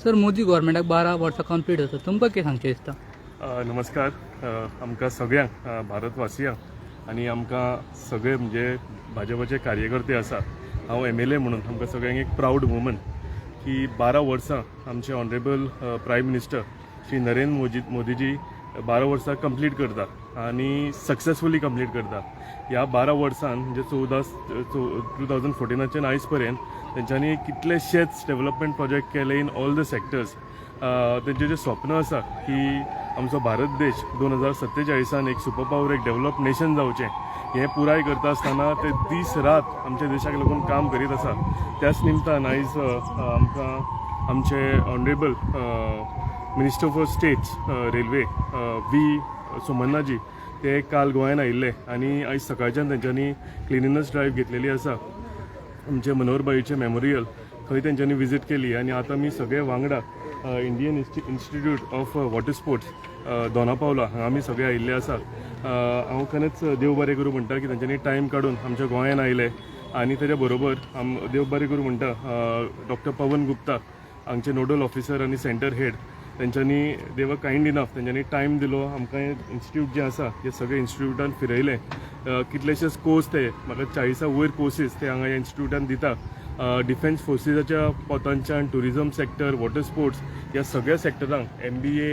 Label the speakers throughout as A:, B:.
A: Sir Modi गव्हर्मेंटाक 12 वर्सां complete जाता, तुमकां कितें सांगचें दिसता?
B: नमस्कार. आमकां सगळ्यांक भारतवासियांक आनी आमकां सगळे म्हणजे भाजपाचे कार्यकर्ते आसा, हांव MLA म्हणून आमकां सगळ्यांक एक प्राऊड मुवमेंट की 12 वर्सां आमचे honourable prime minister Shri Narendra Modiji 12 वर्सां कंप्लीट करता आनी सक्सेसफुली कंप्लीट करता. ह्या 12 वर्सान म्हणजे 2014 आयज पर्यंत तेंच्यांनी कितलेशेच डेव्हलपमेंट प्रोजेक्ट केले इन ऑल द सेक्टर्स. तेंचें जें स्वप्न आसा की आमचो भारत देश 2047 एक सुपर पॉवर, एक डेव्हलप नेशन जावचें, हें पुराय करता आसतना ते दीस रात आमच्या देशाक लागून काम करीत आसा. त्याच निमतान आयज आमकां आमचे honourable minister for states railway V Somanna ji ते काल गोंयान आयिल्ले आनी आयज सकाळच्यान तेंच्यांनी क्लिनिनस ड्रायव्ह घेतलेली आसा. आमचे मनोहरभाईचे मेमोरियल थंय तेंच्यांनी विजीट केली आनी आतां आमी सगळे वांगडा Indian Institute of Water Sports Dona Paula हांगा आमी सगळे आयिल्ले आसा. हांव खरेंच देव बरें करूं म्हणटा की तेंच्यांनी टायम काडून आमच्या गोंयान आयले आनी तेज्या बरोबर देव बरें करूं म्हणटा डॉक्टर पवन गुप्ता हांगचे नोडल ऑफिसर आनी सेंटर हेड तेंच्यांनी दे वर कायंड इनफ, तेंच्यांनी टायम दिलो आमकां. इन्स्टिट्यूट जे आसा हे सगळे इन्स्टिट्यूटान फिरयले. कितलेशेच कोर्स ते म्हाका 40 वयर कोर्सीस ते हांगा ह्या इन्स्टिट्यूटान दिता. डिफेन्स फोर्सीसाच्या पोतांच्यान टुरिजम सेक्टर, वॉटर स्पोर्ट्स ह्या सगळ्या सेक्टरांक MBA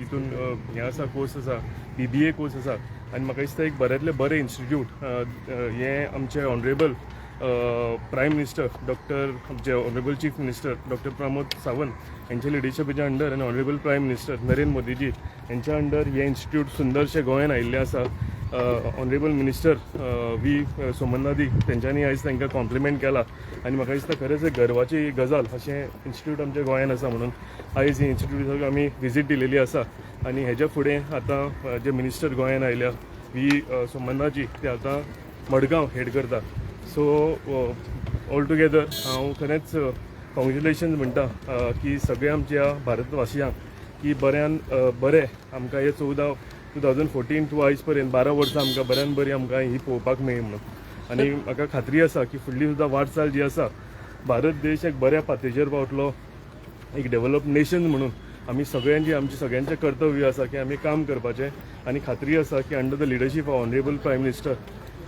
B: हितून हे आसा, कोर्स आसा, BBA कोर्स आसा आनी म्हाका दिसता एक बऱ्यांतलें बरें इन्स्टिट्यूट हें आमचे ऑनरेबल प्रायम मिनिस्टर आमचे honourable chief minister doctor Pramod Sawant यांच्या लिडरशिपाच्या अंडर आनी honourable prime minister Narendra Modiji यांच्या अंडर हे इन्स्टिट्यूट सुंदरशे गोंयान आयिल्ले आसा. ऑनरेबल मिनिस्टर व्ही सोमन्नादी तेंच्यांनी आयज तांकां कॉम्प्लिमेंट केला आनी म्हाका दिसता खरेंच एक गर्वाची गजाल अशें इन्स्टिट्यूट आमच्या गोंयान आसा म्हणून आयज ही इन्स्टिट्यूटाक आमी विजीट दिलेली आसा. आनी हेज्या फुडें आतां जे मिनिस्टर गोंयान आयल्या व्ही सोमन्नाजी ते आतां मडगांव हेड करता. सो ऑल टुगेदर हांव खरेंच कॉंग्रेच्युलेशन्स म्हणटा की सगळ्या आमच्या भारतवासियांक की बऱ्यान बरें आमकां हे 2014 टू आयज पर्यंत 12 वर्सां आमकां बऱ्यान बरी आमकां ही पळोवपाक मेळ्ळी म्हणून. आनी म्हाका खात्री आसा की फुडली सुद्दां वाटचाल जी आसा, भारत देश एक बऱ्या पातळीचेर पावतलो, एक डेव्हलप नेशन म्हणून आमी सगळ्यांची आमचे सगळ्यांचें कर्तव्य आसा की आमी काम करपाचें. आनी खात्री आसा की under the leadership of honourable prime minister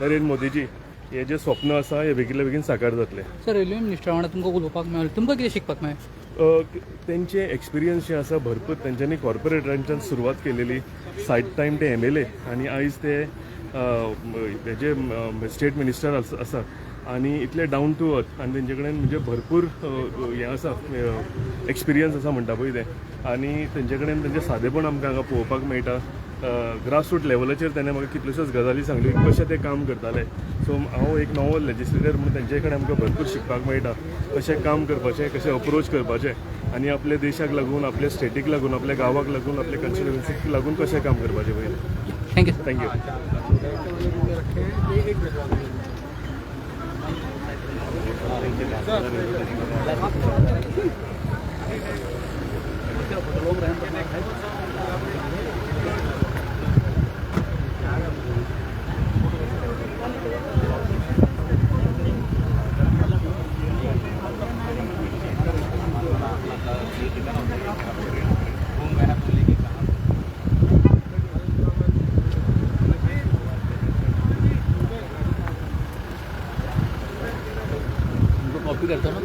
B: Narendra Modiji हे जे स्वप्न आसा हे बेगितल्या बेगीन साकार जातले.
A: सर रेल्वे मिनिस्टर वांगडा तुमकां उलोवपाक मेळ्ळें, तुमकां कितें शिकपाक मेळ्ळें?
B: तेंचे एक्सपिरियन्स जे आसा भरपूर, तेंच्यांनी कॉर्पोरेटरांच्यान सुरवात केलेली, सायड टायम ते MLA आनी आयज ते हेजे स्टेट मिनिस्टर आसा आनी इतले डावन टू अर्थ आनी तेंचे कडेन म्हणजे भरपूर हें आसा, एक्सपिरियन्स आसा म्हणटा पळय ते. आनी तेंचे कडेन तेंचें सादेपण आमकां हांगा पळोवपाक मेळटा. ग्रासरूट लेवलाचेर तेणें म्हाका कितल्योश्योच गजाली सांगल्यो की कशें ते काम करताले. सो हांव एक नवो लेजिस्लेटर म्हणून तेंचे कडेन आमकां भरपूर शिकपाक मेळटा, कशें काम करपाचें, कशें अप्रोच करपाचें आनी आपल्या देशाक लागून, आपल्या स्टेटीक लागून, आपल्या गांवाक लागून, आपल्या कॉन्स्टिट्युएन्सीक लागून कशें काम करपाचें पळय.
A: थँक्यू.
B: थँक्यू.
A: कॉपी करता ना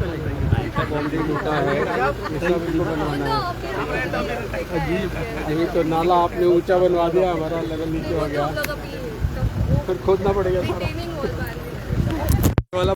C: यही तो नाला आपने ऊंचा बनवा दिया, हमारा लेवल नीचे हो गया, फिर खोदना पड़ेगा सारा वाला।